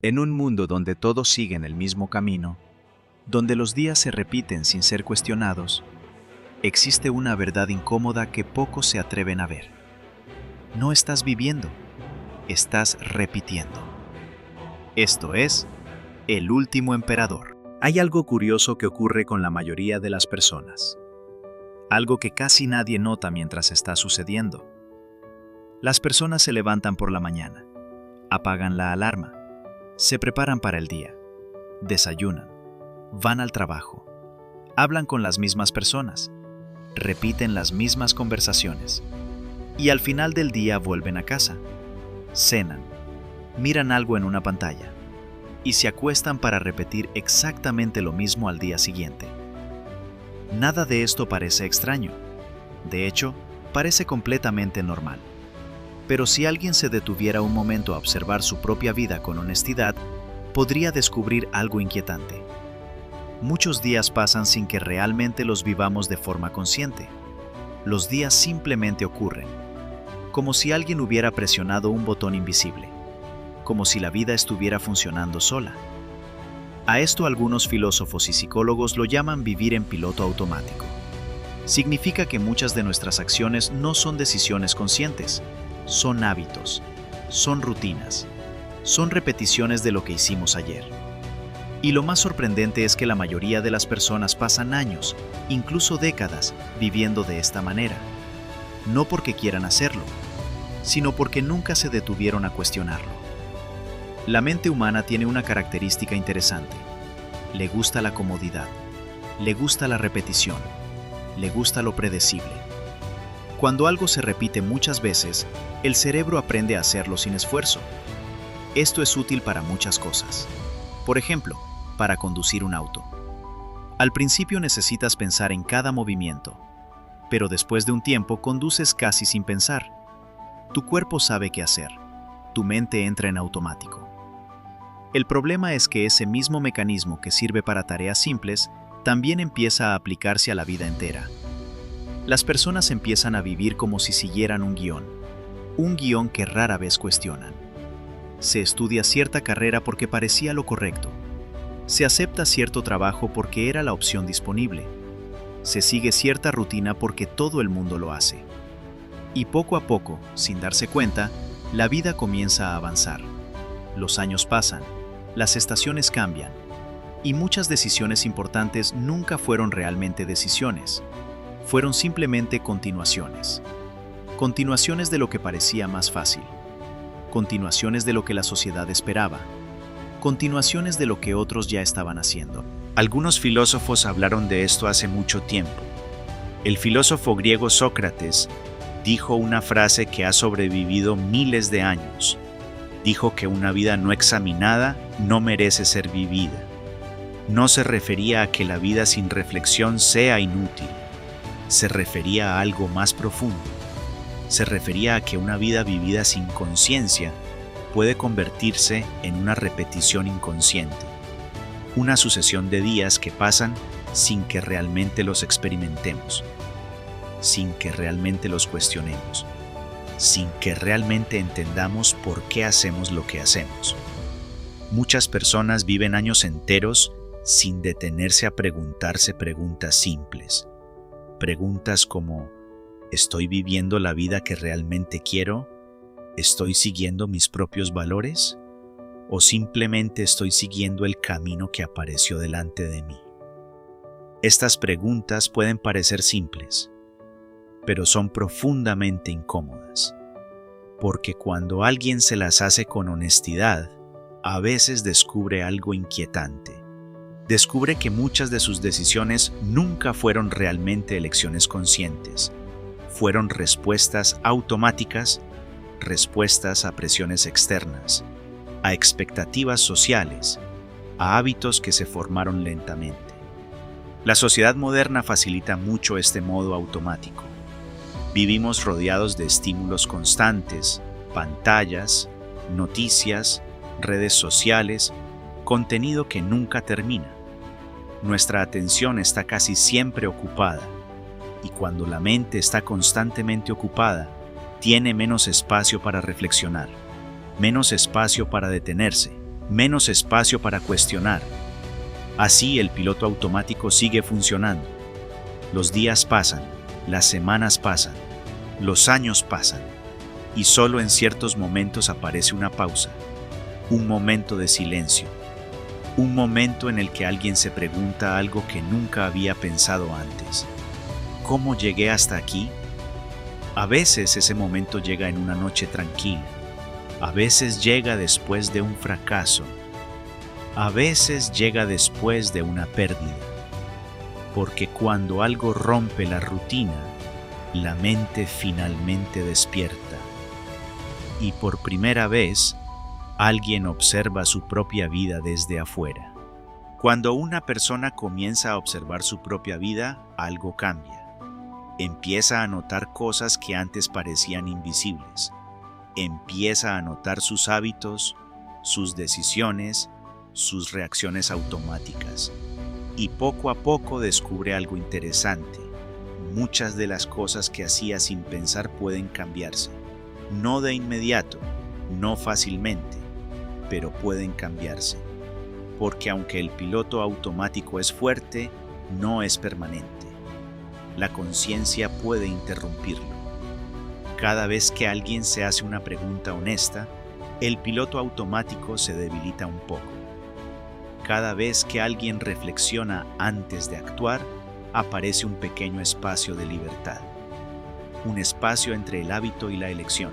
En un mundo donde todos siguen el mismo camino, donde los días se repiten sin ser cuestionados, existe una verdad incómoda que pocos se atreven a ver. No estás viviendo, estás repitiendo. Esto es El Último Emperador. Hay algo curioso que ocurre con la mayoría de las personas. Algo que casi nadie nota mientras está sucediendo. Las personas se levantan por la mañana, apagan la alarma, se preparan para el día, desayunan, van al trabajo, hablan con las mismas personas, repiten las mismas conversaciones y al final del día vuelven a casa, cenan, miran algo en una pantalla y se acuestan para repetir exactamente lo mismo al día siguiente. Nada de esto parece extraño. De hecho, parece completamente normal. Pero si alguien se detuviera un momento a observar su propia vida con honestidad, podría descubrir algo inquietante. Muchos días pasan sin que realmente los vivamos de forma consciente. Los días simplemente ocurren, como si alguien hubiera presionado un botón invisible, como si la vida estuviera funcionando sola. A esto algunos filósofos y psicólogos lo llaman vivir en piloto automático. Significa que muchas de nuestras acciones no son decisiones conscientes, son hábitos, son rutinas, son repeticiones de lo que hicimos ayer. Y lo más sorprendente es que la mayoría de las personas pasan años, incluso décadas, viviendo de esta manera. No porque quieran hacerlo, sino porque nunca se detuvieron a cuestionarlo. La mente humana tiene una característica interesante. Le gusta la comodidad, le gusta la repetición, le gusta lo predecible. Cuando algo se repite muchas veces, el cerebro aprende a hacerlo sin esfuerzo. Esto es útil para muchas cosas. Por ejemplo, para conducir un auto. Al principio necesitas pensar en cada movimiento, pero después de un tiempo conduces casi sin pensar. Tu cuerpo sabe qué hacer, tu mente entra en automático. El problema es que ese mismo mecanismo que sirve para tareas simples también empieza a aplicarse a la vida entera. Las personas empiezan a vivir como si siguieran un guión que rara vez cuestionan. Se estudia cierta carrera porque parecía lo correcto. Se acepta cierto trabajo porque era la opción disponible. Se sigue cierta rutina porque todo el mundo lo hace. Y poco a poco, sin darse cuenta, la vida comienza a avanzar. Los años pasan, las estaciones cambian, y muchas decisiones importantes nunca fueron realmente decisiones. Fueron simplemente continuaciones. Continuaciones de lo que parecía más fácil. Continuaciones de lo que la sociedad esperaba. Continuaciones de lo que otros ya estaban haciendo. Algunos filósofos hablaron de esto hace mucho tiempo. El filósofo griego Sócrates dijo una frase que ha sobrevivido miles de años. Dijo que una vida no examinada no merece ser vivida. No se refería a que la vida sin reflexión sea inútil. Se refería a algo más profundo. Se refería a que una vida vivida sin conciencia puede convertirse en una repetición inconsciente, una sucesión de días que pasan sin que realmente los experimentemos, sin que realmente los cuestionemos, sin que realmente entendamos por qué hacemos lo que hacemos. Muchas personas viven años enteros sin detenerse a preguntarse preguntas simples. Preguntas como, ¿estoy viviendo la vida que realmente quiero? ¿Estoy siguiendo mis propios valores? ¿O simplemente estoy siguiendo el camino que apareció delante de mí? Estas preguntas pueden parecer simples, pero son profundamente incómodas, porque cuando alguien se las hace con honestidad, a veces descubre algo inquietante. Descubre que muchas de sus decisiones nunca fueron realmente elecciones conscientes. Fueron respuestas automáticas, respuestas a presiones externas, a expectativas sociales, a hábitos que se formaron lentamente. La sociedad moderna facilita mucho este modo automático. Vivimos rodeados de estímulos constantes, pantallas, noticias, redes sociales, contenido que nunca termina. Nuestra atención está casi siempre ocupada, y cuando la mente está constantemente ocupada, tiene menos espacio para reflexionar, menos espacio para detenerse, menos espacio para cuestionar. Así el piloto automático sigue funcionando. Los días pasan, las semanas pasan, los años pasan, y solo en ciertos momentos aparece una pausa, un momento de silencio, un momento en el que alguien se pregunta algo que nunca había pensado antes. ¿Cómo llegué hasta aquí? A veces ese momento llega en una noche tranquila, a veces llega después de un fracaso, a veces llega después de una pérdida, porque cuando algo rompe la rutina, la mente finalmente despierta. Y por primera vez, alguien observa su propia vida desde afuera. Cuando una persona comienza a observar su propia vida, algo cambia. Empieza a notar cosas que antes parecían invisibles. Empieza a notar sus hábitos, sus decisiones, sus reacciones automáticas. Y poco a poco descubre algo interesante. Muchas de las cosas que hacía sin pensar pueden cambiarse. No de inmediato, no fácilmente, pero pueden cambiarse. Porque aunque el piloto automático es fuerte, no es permanente. La conciencia puede interrumpirlo. Cada vez que alguien se hace una pregunta honesta, el piloto automático se debilita un poco. Cada vez que alguien reflexiona antes de actuar, aparece un pequeño espacio de libertad. Un espacio entre el hábito y la elección.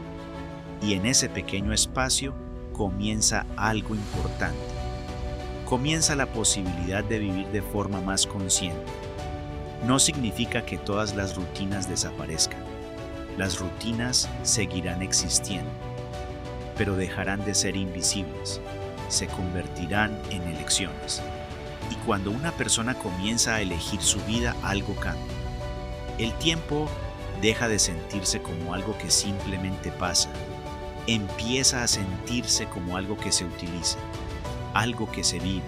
Y en ese pequeño espacio comienza algo importante. Comienza la posibilidad de vivir de forma más consciente. No significa que todas las rutinas desaparezcan. Las rutinas seguirán existiendo, pero dejarán de ser invisibles. Se convertirán en elecciones. Y cuando una persona comienza a elegir su vida, algo cambia. El tiempo deja de sentirse como algo que simplemente pasa. Empieza a sentirse como algo que se utiliza, algo que se vive,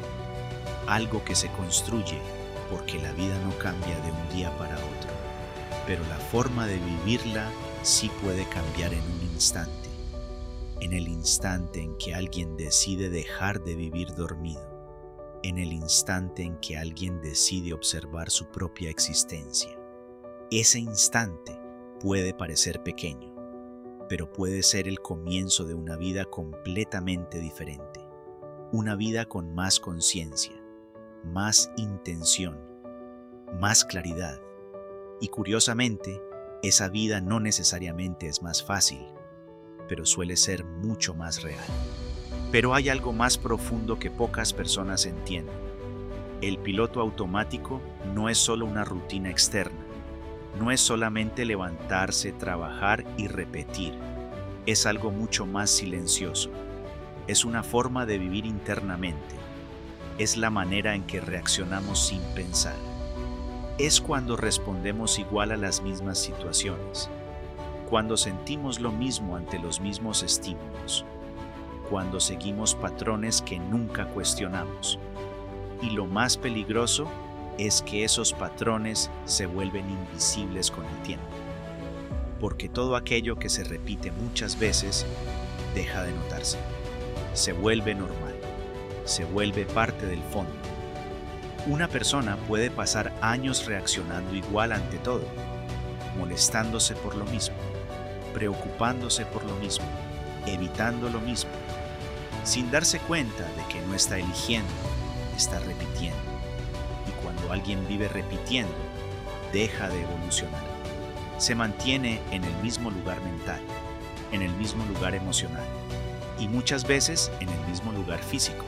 algo que se construye, porque la vida no cambia de un día para otro. Pero la forma de vivirla sí puede cambiar en un instante. En el instante en que alguien decide dejar de vivir dormido. En el instante en que alguien decide observar su propia existencia. Ese instante puede parecer pequeño, pero puede ser el comienzo de una vida completamente diferente. Una vida con más conciencia, más intención, más claridad. Y curiosamente, esa vida no necesariamente es más fácil, pero suele ser mucho más real. Pero hay algo más profundo que pocas personas entienden. El piloto automático no es solo una rutina externa. No es solamente levantarse, trabajar y repetir. Es algo mucho más silencioso. Es una forma de vivir internamente. Es la manera en que reaccionamos sin pensar. Es cuando respondemos igual a las mismas situaciones. Cuando sentimos lo mismo ante los mismos estímulos. Cuando seguimos patrones que nunca cuestionamos. Y lo más peligroso es que esos patrones se vuelven invisibles con el tiempo. Porque todo aquello que se repite muchas veces deja de notarse. Se vuelve normal. Se vuelve parte del fondo. Una persona puede pasar años reaccionando igual ante todo, molestándose por lo mismo, preocupándose por lo mismo, evitando lo mismo, sin darse cuenta de que no está eligiendo, está repitiendo. Y cuando alguien vive repitiendo, deja de evolucionar. Se mantiene en el mismo lugar mental, en el mismo lugar emocional y muchas veces en el mismo lugar físico.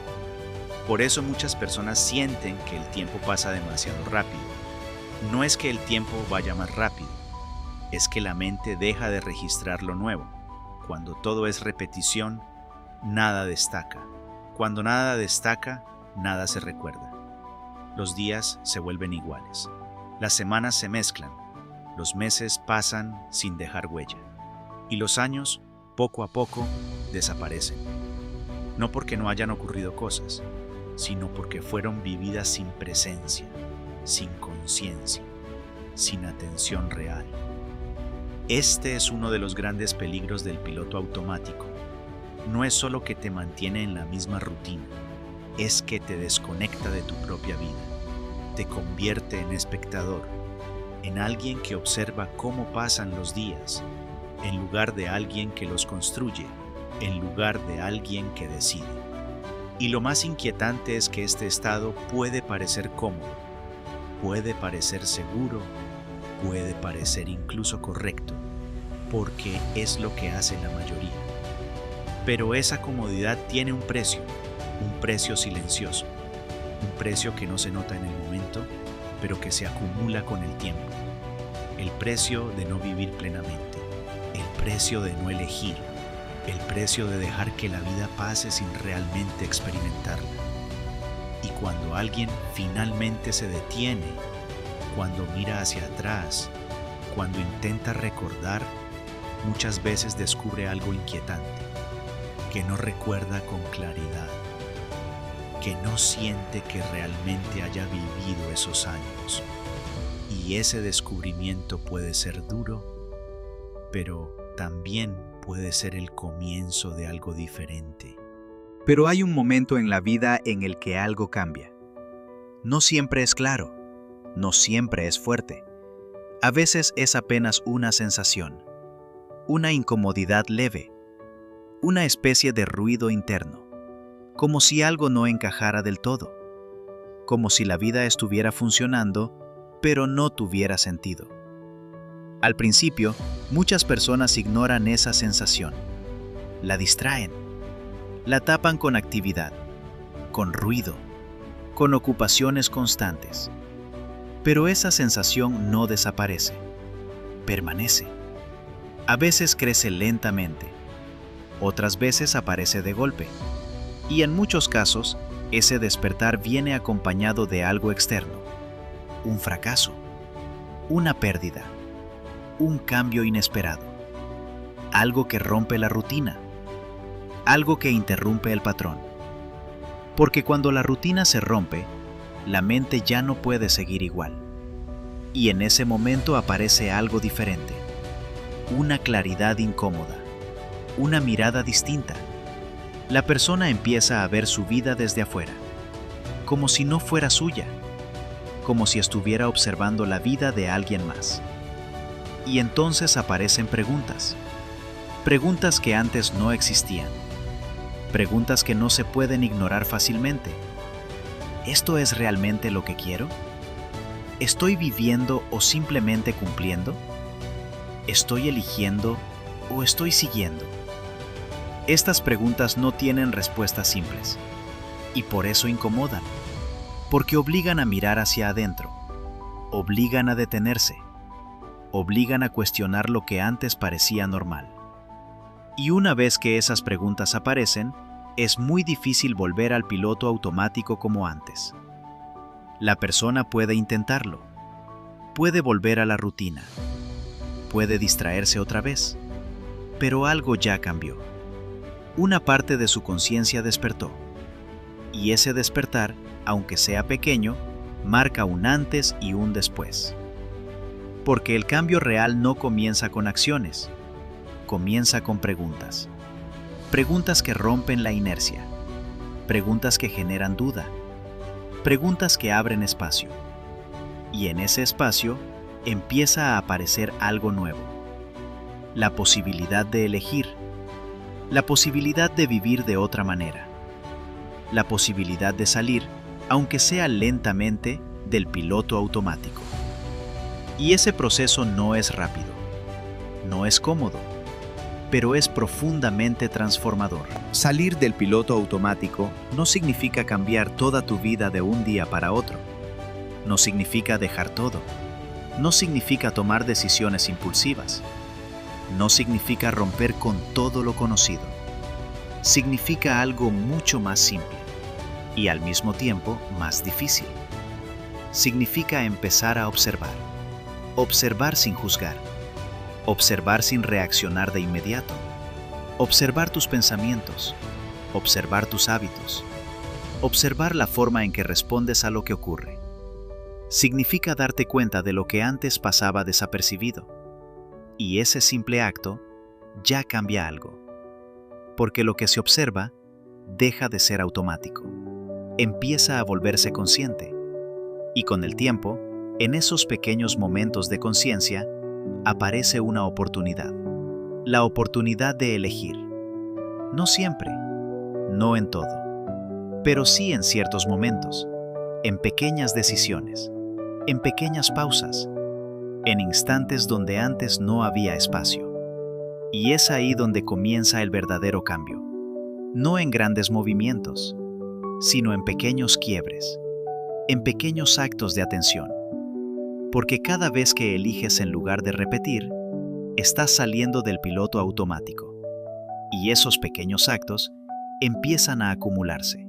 Por eso muchas personas sienten que el tiempo pasa demasiado rápido. No es que el tiempo vaya más rápido, es que la mente deja de registrar lo nuevo. Cuando todo es repetición, nada destaca. Cuando nada destaca, nada se recuerda. Los días se vuelven iguales. Las semanas se mezclan. Los meses pasan sin dejar huella. Y los años, poco a poco, desaparecen. No porque no hayan ocurrido cosas, sino porque fueron vividas sin presencia, sin conciencia, sin atención real. Este es uno de los grandes peligros del piloto automático. no es solo que te mantiene en la misma rutina, es que te desconecta de tu propia vida, te convierte en espectador, en alguien que observa cómo pasan los días, en lugar de alguien que los construye, en lugar de alguien que decide. Y lo más inquietante es que este estado puede parecer cómodo, puede parecer seguro, puede parecer incluso correcto, porque es lo que hace la mayoría. Pero esa comodidad tiene un precio silencioso, un precio que no se nota en el momento, pero que se acumula con el tiempo. El precio de no vivir plenamente, el precio de no elegir, el precio de dejar que la vida pase sin realmente experimentarla. Y cuando alguien finalmente se detiene, cuando mira hacia atrás, cuando intenta recordar, muchas veces descubre algo inquietante, que no recuerda con claridad, que no siente que realmente haya vivido esos años. Y ese descubrimiento puede ser duro, pero también puede ser el comienzo de algo diferente. Pero hay un momento en la vida en el que algo cambia. No siempre es claro, no siempre es fuerte. A veces es apenas una sensación, una incomodidad leve, una especie de ruido interno, como si algo no encajara del todo, como si la vida estuviera funcionando, pero no tuviera sentido. Al principio, muchas personas ignoran esa sensación, la distraen, la tapan con actividad, con ruido, con ocupaciones constantes. Pero esa sensación no desaparece, permanece. A veces crece lentamente, otras veces aparece de golpe, y en muchos casos, ese despertar viene acompañado de algo externo, un fracaso, una pérdida, un cambio inesperado, algo que rompe la rutina, algo que interrumpe el patrón. Porque cuando la rutina se rompe, la mente ya no puede seguir igual. Y en ese momento aparece algo diferente, una claridad incómoda, una mirada distinta. La persona empieza a ver su vida desde afuera, como si no fuera suya, como si estuviera observando la vida de alguien más. Y entonces aparecen preguntas, preguntas que antes no existían, preguntas que no se pueden ignorar fácilmente. ¿Esto es realmente lo que quiero? ¿Estoy viviendo o simplemente cumpliendo? ¿Estoy eligiendo o estoy siguiendo? Estas preguntas no tienen respuestas simples, y por eso incomodan, porque obligan a mirar hacia adentro, obligan a detenerse, obligan a cuestionar lo que antes parecía normal. Y una vez que esas preguntas aparecen, es muy difícil volver al piloto automático como antes. La persona puede intentarlo, puede volver a la rutina, puede distraerse otra vez, pero algo ya cambió. Una parte de su conciencia despertó, y ese despertar, aunque sea pequeño, marca un antes y un después. Porque el cambio real no comienza con acciones, comienza con preguntas. Preguntas que rompen la inercia, preguntas que generan duda, preguntas que abren espacio. Y en ese espacio empieza a aparecer algo nuevo. La posibilidad de elegir, la posibilidad de vivir de otra manera, la posibilidad de salir, aunque sea lentamente, del piloto automático. Y ese proceso no es rápido, no es cómodo, pero es profundamente transformador. Salir del piloto automático no significa cambiar toda tu vida de un día para otro. No significa dejar todo. No significa tomar decisiones impulsivas. No significa romper con todo lo conocido. Significa algo mucho más simple y al mismo tiempo más difícil. Significa empezar a observar. Observar sin juzgar. Observar sin reaccionar de inmediato. Observar tus pensamientos. Observar tus hábitos. Observar la forma en que respondes a lo que ocurre. Significa darte cuenta de lo que antes pasaba desapercibido. Y ese simple acto ya cambia algo. porque lo que se observa deja de ser automático, empieza a volverse consciente, y con el tiempo, en esos pequeños momentos de conciencia, aparece una oportunidad, la oportunidad de elegir. No siempre, no en todo, pero sí en ciertos momentos, en pequeñas decisiones, en pequeñas pausas, en instantes donde antes no había espacio. Y es ahí donde comienza el verdadero cambio, no en grandes movimientos, sino en pequeños quiebres, en pequeños actos de atención. Porque cada vez que eliges en lugar de repetir, estás saliendo del piloto automático. Y esos pequeños actos empiezan a acumularse,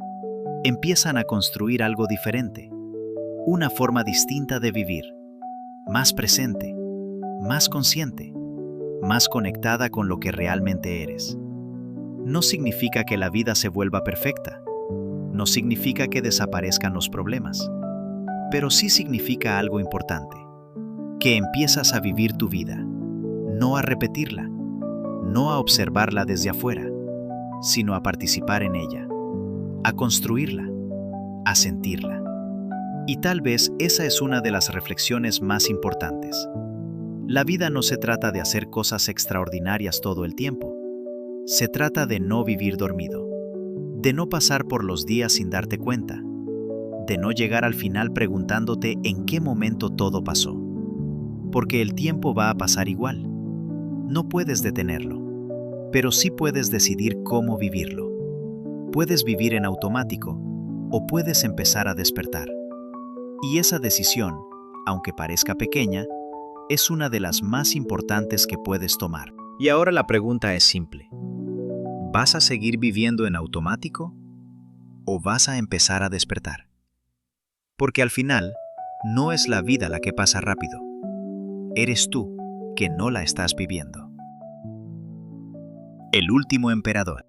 empiezan a construir algo diferente, una forma distinta de vivir, más presente, más consciente, más conectada con lo que realmente eres. No significa que la vida se vuelva perfecta, no significa que desaparezcan los problemas, pero sí significa algo importante, que empiezas a vivir tu vida, no a repetirla, no a observarla desde afuera, sino a participar en ella, a construirla, a sentirla. Y tal vez esa es una de las reflexiones más importantes. La vida no se trata de hacer cosas extraordinarias todo el tiempo. Se trata de no vivir dormido, de no pasar por los días sin darte cuenta, de no llegar al final preguntándote en qué momento todo pasó. Porque el tiempo va a pasar igual. No puedes detenerlo, pero sí puedes decidir cómo vivirlo. Puedes vivir en automático o puedes empezar a despertar. Y esa decisión, aunque parezca pequeña, es una de las más importantes que puedes tomar. Y ahora la pregunta es simple. ¿Vas a seguir viviendo en automático o vas a empezar a despertar? Porque al final, no es la vida la que pasa rápido. Eres tú que no la estás viviendo. El último emperador.